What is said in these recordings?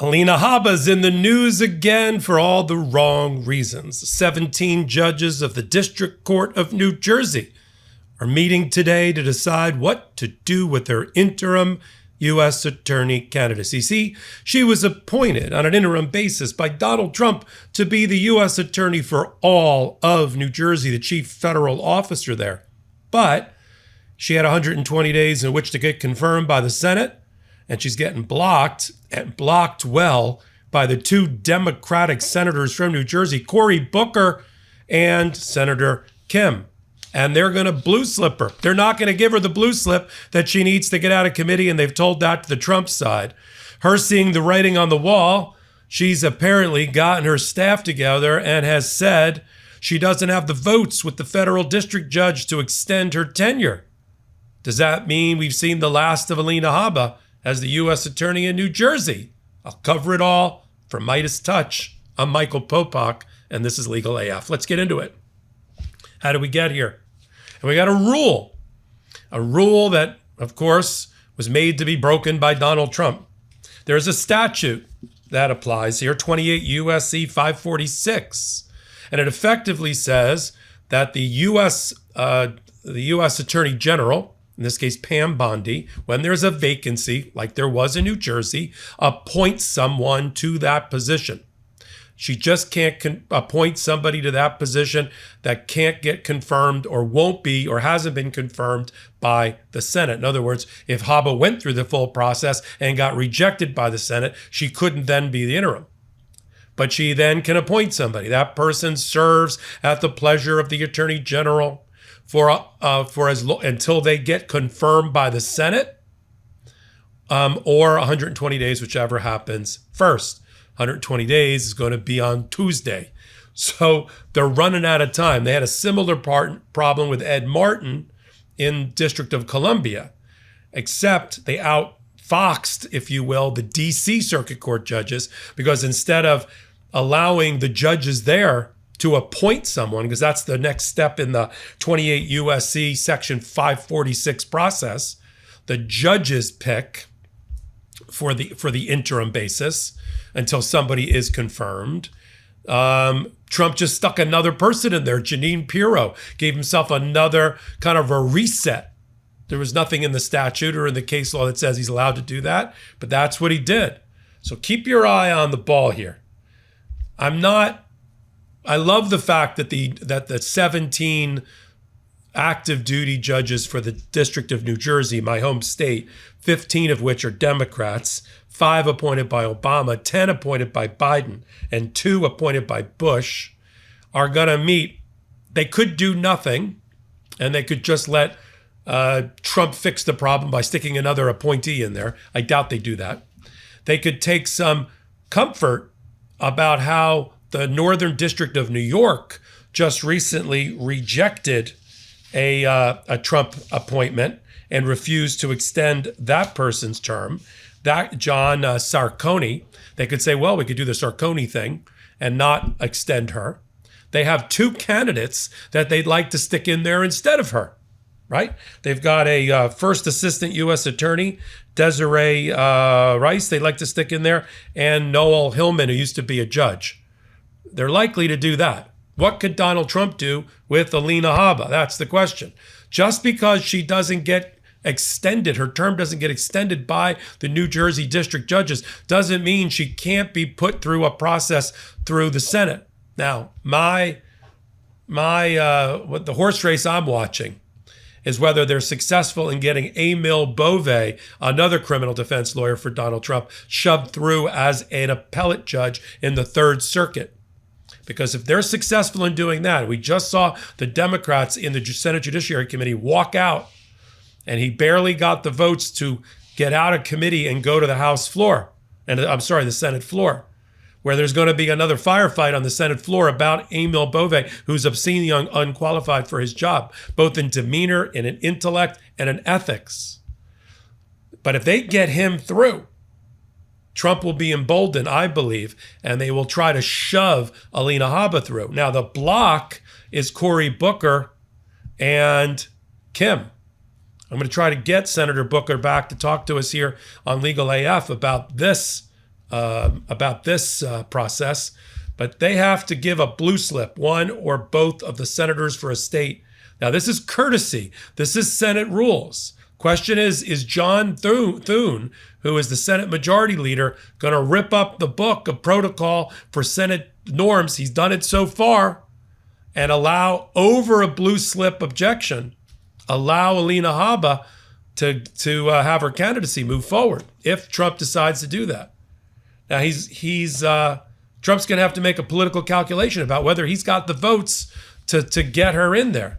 Alina Habba's in the news again for all the wrong reasons. 17 judges of the District Court of New Jersey are meeting today to decide what to do with their interim US Attorney candidacy. See, she was appointed on an interim basis by Donald Trump to be the US Attorney for all of New Jersey, the chief federal officer there. But she had 120 days in which to get confirmed by the Senate, and she's getting blocked, and blocked well, by the two Democratic senators from New Jersey, Cory Booker and Senator Kim. And they're going to blue slip her. They're not going to give her the blue slip that she needs to get out of committee, and they've told that to the Trump side. Her seeing the writing on the wall, she's apparently gotten her staff together and has said she doesn't have the votes with the federal district judge to extend her tenure. Does that mean we've seen the last of Alina Habba as the U.S. Attorney in New Jersey? I'll cover it all from MeidasTouch. I'm Michael Popok, and this is Legal AF. Let's get into it. How did we get here? And we got a rule that, of course, was made to be broken by Donald Trump. There's a statute that applies here, 28 U.S.C. 546, and it effectively says that the U.S. Attorney General, in this case Pam Bondi, when there's a vacancy, like there was in New Jersey, appoints someone to that position. She just can't appoint somebody to that position that can't get confirmed or won't be or hasn't been confirmed by the Senate. In other words, if Habba went through the full process and got rejected by the Senate, she couldn't then be the interim. But she then can appoint somebody. That person serves at the pleasure of the Attorney General until they get confirmed by the Senate, or 120 days, whichever happens first. 120 days is going to be on Tuesday. So they're running out of time. They had a similar problem with Ed Martin in District of Columbia, except they outfoxed, if you will, the DC Circuit Court judges, because instead of allowing the judges there to appoint someone, because that's the next step in the 28 U.S.C. Section 546 process, the judges pick for the interim basis until somebody is confirmed. Trump just stuck another person in there, Jeanine Pirro, gave himself another kind of a reset. There was nothing in the statute or in the case law that says he's allowed to do that, but that's what he did. So keep your eye on the ball here. I love the fact that the 17 active duty judges for the District of New Jersey, my home state, 15 of which are Democrats, 5 appointed by Obama, 10 appointed by Biden, and 2 appointed by Bush, are going to meet. They could do nothing, and they could just let Trump fix the problem by sticking another appointee in there. I doubt they do that. They could take some comfort about how the Northern District of New York just recently rejected a Trump appointment and refused to extend that person's term, that John Sarconi. They could say, well, we could do the Sarconi thing and not extend her. They have 2 candidates that they'd like to stick in there instead of her, right? They've got a first assistant U.S. attorney, Desiree Rice, they'd like to stick in there, and Noel Hillman, who used to be a judge. They're likely to do that. What could Donald Trump do with Alina Habba? That's the question. Just because she doesn't get extended, her term doesn't get extended by the New Jersey district judges, doesn't mean she can't be put through a process through the Senate. Now, what the horse race I'm watching is whether they're successful in getting Emil Bove, another criminal defense lawyer for Donald Trump, shoved through as an appellate judge in the Third Circuit. Because if they're successful in doing that, we just saw the Democrats in the Senate Judiciary Committee walk out, and he barely got the votes to get out of committee and go to the House floor, the Senate floor, where there's going to be another firefight on the Senate floor about Emil Bove, who's obscenely unqualified for his job, both in demeanor, in an intellect, and in ethics. But if they get him through, Trump will be emboldened, I believe, and they will try to shove Alina Habba through. Now, the block is Cory Booker and Kim. I'm going to try to get Senator Booker back to talk to us here on Legal AF about this about this process, but they have to give a blue slip, one or both of the senators for a state. Now, this is courtesy. This is Senate rules. Question is John Thune, who is the Senate Majority Leader, going to rip up the book of protocol for Senate norms? He's done it so far, and allow, over a blue slip objection, allow Alina Habba to have her candidacy move forward if Trump decides to do that. Now, Trump's going to have to make a political calculation about whether he's got the votes to get her in there.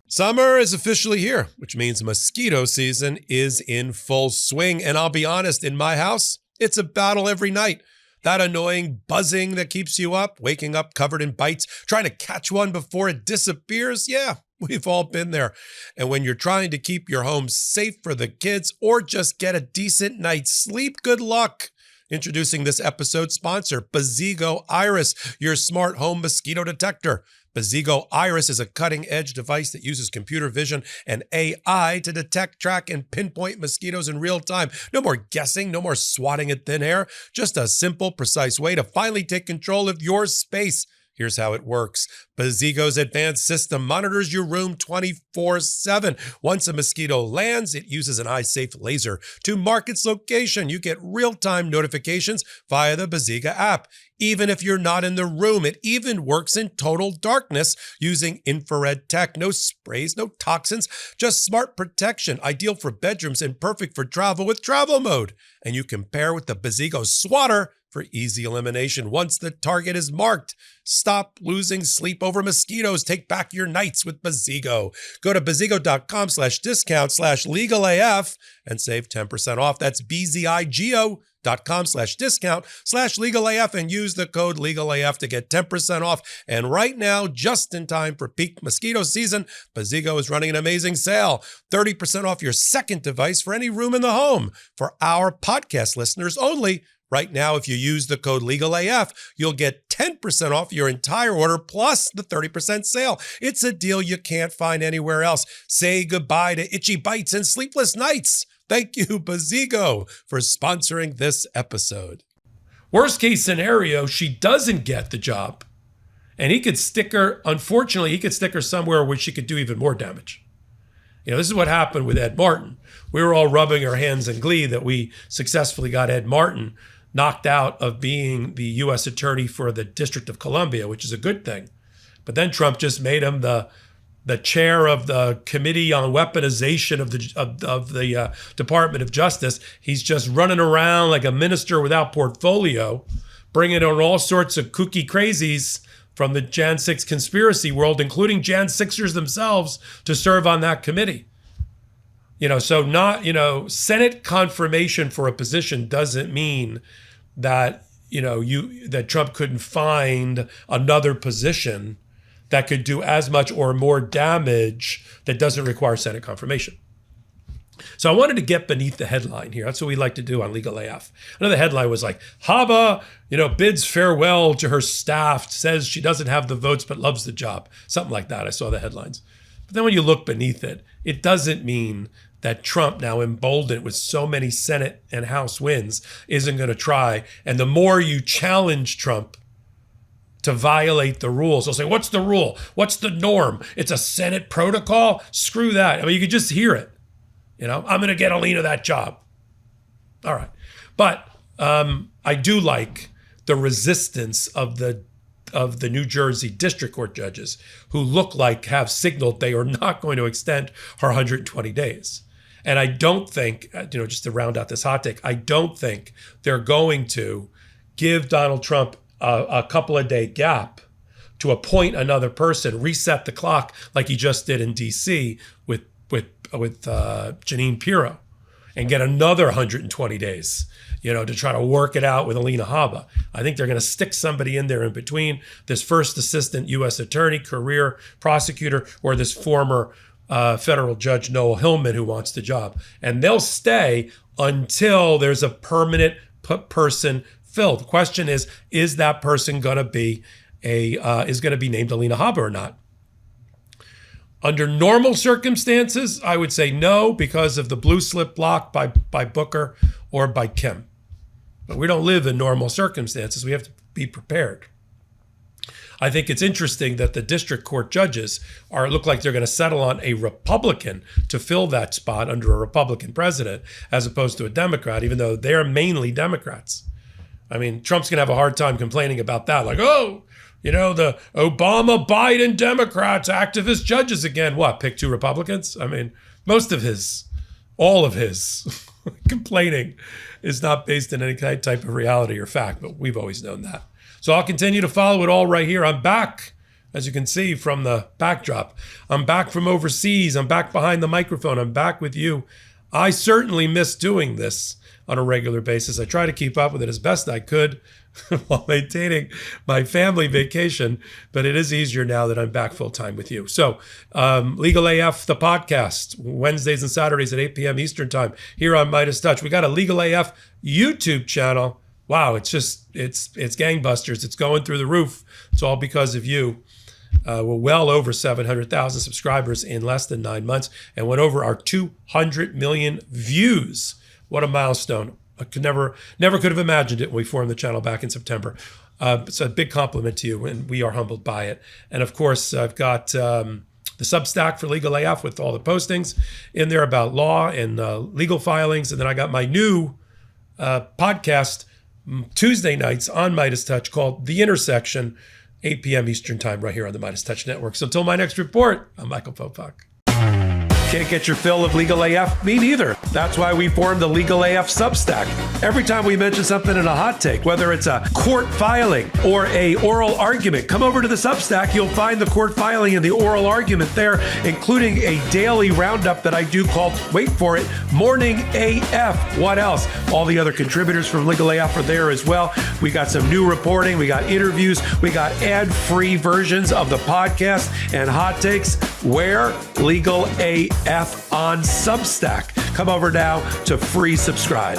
Summer is officially here, which means mosquito season is in full swing. And I'll be honest, in my house, it's a battle every night. That annoying buzzing that keeps you up, waking up covered in bites, trying to catch one before it disappears. Yeah, we've all been there. And when you're trying to keep your home safe for the kids or just get a decent night's sleep, good luck. Introducing this episode's sponsor, Bazigo Iris, your smart home mosquito detector. Bazigo Iris is a cutting-edge device that uses computer vision and AI to detect, track, and pinpoint mosquitoes in real time. No more guessing, no more swatting at thin air. Just a simple, precise way to finally take control of your space. Here's how it works. Bazigo's advanced system monitors your room 24/7. Once a mosquito lands, it uses an eye-safe laser to mark its location. You get real-time notifications via the Baziga app. Even if you're not in the room, it even works in total darkness using infrared tech. No sprays, no toxins, just smart protection. Ideal for bedrooms and perfect for travel with travel mode. And you can pair with the Bazigo Swatter for easy elimination once the target is marked. Stop losing sleep over mosquitoes. Take back your nights with Bazigo. Go to bazigo.com/discount/legalaf and save 10% off. That's bzigo.com/discount/legalaf and use the code legalaf to get 10% off. And right now, just in time for peak mosquito season, Bazigo is running an amazing sale. 30% off your second device for any room in the home. For our podcast listeners only, right now, if you use the code LegalAF, you'll get 10% off your entire order plus the 30% sale. It's a deal you can't find anywhere else. Say goodbye to itchy bites and sleepless nights. Thank you, Bazigo, for sponsoring this episode. Worst case scenario, she doesn't get the job. And he could stick her, unfortunately, he could stick her somewhere where she could do even more damage. You know, this is what happened with Ed Martin. We were all rubbing our hands in glee that we successfully got Ed Martin knocked out of being the US Attorney for the District of Columbia, which is a good thing. But then Trump just made him the chair of the Committee on Weaponization of the Department of Justice. He's just running around like a minister without portfolio, bringing on all sorts of kooky crazies from the Jan 6 conspiracy world, including Jan 6ers themselves, to serve on that committee. So Senate confirmation for a position doesn't mean that, that Trump couldn't find another position that could do as much or more damage that doesn't require Senate confirmation. So I wanted to get beneath the headline here. That's what we like to do on Legal AF. Another headline was like, Habba, bids farewell to her staff, says she doesn't have the votes but loves the job. Something like that. I saw the headlines. But then when you look beneath it, it doesn't mean that Trump, now emboldened with so many Senate and House wins, isn't going to try. And the more you challenge Trump to violate the rules, they'll say, what's the rule? What's the norm? It's a Senate protocol? Screw that. I mean, you could just hear it. I'm going to get Alina that job. All right. But I do like the resistance of the New Jersey District Court judges who look like have signaled they are not going to extend her 120 days. And I don't think, just to round out this hot take, I don't think they're going to give Donald Trump a couple of day gap to appoint another person, reset the clock like he just did in D.C. with Jeanine Pirro, and get another 120 days, to try to work it out with Alina Habba. I think they're going to stick somebody in there in between, this first assistant U.S. attorney, career prosecutor, or this former federal judge, Noel Hillman, who wants the job. And they'll stay until there's a permanent person filled. The question is that person going to be named Alina Habba or not? Under normal circumstances, I would say no, because of the blue slip block by Booker or by Kim. But we don't live in normal circumstances. We have to be prepared. I think it's interesting that the district court judges look like they're going to settle on a Republican to fill that spot under a Republican president as opposed to a Democrat, even though they're mainly Democrats. I mean, Trump's going to have a hard time complaining about that. Like, oh, the Obama, Biden, Democrats, activist judges again. What, pick 2 Republicans? I mean, all of his complaining is not based in any type of reality or fact, but we've always known that. So I'll continue to follow it all right here. I'm back, as you can see from the backdrop. I'm back from overseas. I'm back behind the microphone. I'm back with you. I certainly miss doing this on a regular basis. I try to keep up with it as best I could while maintaining my family vacation, but it is easier now that I'm back full time with you. So Legal AF, the podcast, Wednesdays and Saturdays at 8 p.m. Eastern time here on MeidasTouch. We got a Legal AF YouTube channel. Wow, it's gangbusters. It's going through the roof. It's all because of you. We're well over 700,000 subscribers in less than 9 months and went over our 200 million views. What a milestone. I could never could have imagined it when we formed the channel back in September. It's a big compliment to you, and we are humbled by it. And of course, I've got the Substack for Legal AF with all the postings in there about law and legal filings. And then I got my new podcast Tuesday nights on MeidasTouch called The Intersection, 8 p.m. Eastern time right here on the MeidasTouch Network. So until my next report, I'm Michael Popok. Can't get your fill of Legal AF? Me neither. That's why we formed the Legal AF Substack. Every time we mention something in a hot take, whether it's a court filing or a oral argument, come over to the Substack. You'll find the court filing and the oral argument there, including a daily roundup that I do called, wait for it, Morning AF. What else? All the other contributors from Legal AF are there as well. We got some new reporting. We got interviews. We got ad-free versions of the podcast and hot takes. Where? Legal AF on Substack. Come over now to free subscribe.